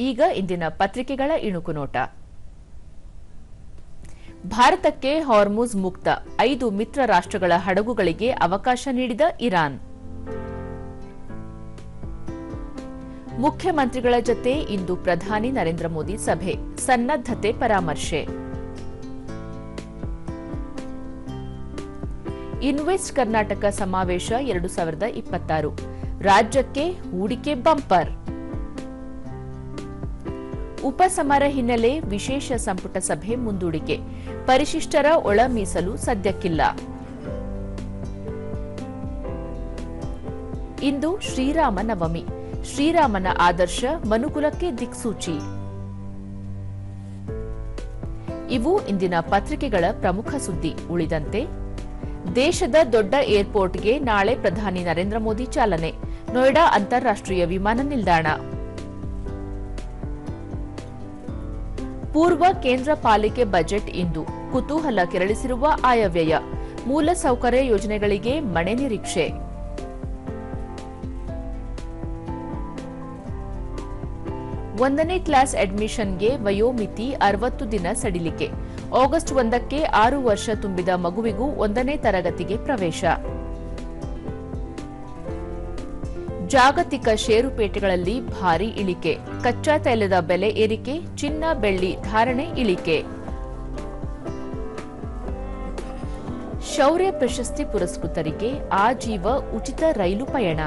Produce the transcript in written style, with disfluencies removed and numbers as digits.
ಈಗ ಇಂದಿನ ಪತ್ರಿಕೆಗಳ ಇಣುಕು ನೋಟ. ಭಾರತಕ್ಕೆ ಹಾರ್ಮುಜ್ ಮುಕ್ತ, 5 ಮಿತ್ರ ರಾಷ್ಟ್ರಗಳ ಹಡಗುಗಳಿಗೆ ಅವಕಾಶ ನೀಡಿದ ಇರಾನ್. ಮುಖ್ಯಮಂತ್ರಿಗಳ ಜತೆ ಇಂದು ಪ್ರಧಾನಿ ನರೇಂದ್ರ ಮೋದಿ ಸಭೆ, ಸನ್ನದ್ಧತೆ ಪರಾಮರ್ಶೆ. ಇನ್ವೆಸ್ಟ್ ಕರ್ನಾಟಕ ಸಮಾವೇಶ 2026 ರಾಜ್ಯಕ್ಕೆ ಹೂಡಿಕೆ ಬಂಪರ್. ಉಪಸಮರ ಹಿನ್ನೆಲೆ ವಿಶೇಷ ಸಂಪುಟ ಸಭೆ ಮುಂದೂಡಿಕೆ, ಪರಿಶಿಷ್ಟರ ಒಳ ಮೀಸಲು ಸದ್ಯಕ್ಕಿಲ್ಲ. ಇಂದು ಶ್ರೀರಾಮ ನವಮಿ, ಶ್ರೀರಾಮನ ಆದರ್ಶ ಮನುಕುಲಕ್ಕೆ ದಿಕ್ಸೂಚಿ. ಇವು ಇಂದಿನ ಪತ್ರಿಕೆಗಳ ಪ್ರಮುಖ ಸುದ್ದಿ. ಉಳಿದಂತೆ ದೇಶದ ದೊಡ್ಡ ಏರ್ಪೋರ್ಟ್ಗೆ ನಾಳೆ ಪ್ರಧಾನಿ ನರೇಂದ್ರ ಮೋದಿ ಚಾಲನೆ, ನೋಯ್ಡಾ ಅಂತಾರಾಷ್ಟ್ರೀಯ ವಿಮಾನ ನಿಲ್ದಾಣ. ಪೂರ್ವ ಕೇಂದ್ರ ಪಾಲಿಕೆ ಬಜೆಟ್ ಇಂದು, ಕುತೂಹಲ ಕೆರಳಿಸಿರುವ ಆಯವ್ಯಯ, ಮೂಲಸೌಕರ್ಯ ಯೋಜನೆಗಳಿಗೆ ಮಣೆ ನಿರೀಕ್ಷೆ. ಒಂದನೇ ಕ್ಲಾಸ್ ಅಡ್ಮಿಷನ್ಗೆ ವಯೋಮಿತಿ 60 ದಿನ ಸಡಿಲಿಕೆ, ಆಗಸ್ಟ್ 1ಕ್ಕೆ 6 ವರ್ಷ ತುಂಬಿದ ಮಗುವಿಗೂ 1ನೇ ತರಗತಿಗೆ ಪ್ರವೇಶ. ಜಾಗತಿಕ ಷೇರುಪೇಟೆಗಳಲ್ಲಿ ಭಾರೀ ಇಳಿಕೆ, ಕಚ್ಚಾ ತೈಲದ ಬೆಲೆ ಏರಿಕೆ, ಚಿನ್ನ ಬೆಳ್ಳಿ ಧಾರಣೆ ಇಳಿಕೆ. ಶೌರ್ಯ ಪ್ರಶಸ್ತಿ ಪುರಸ್ಕೃತರಿಗೆ ಆಜೀವ ಉಚಿತ ರೈಲು ಪಯಣ.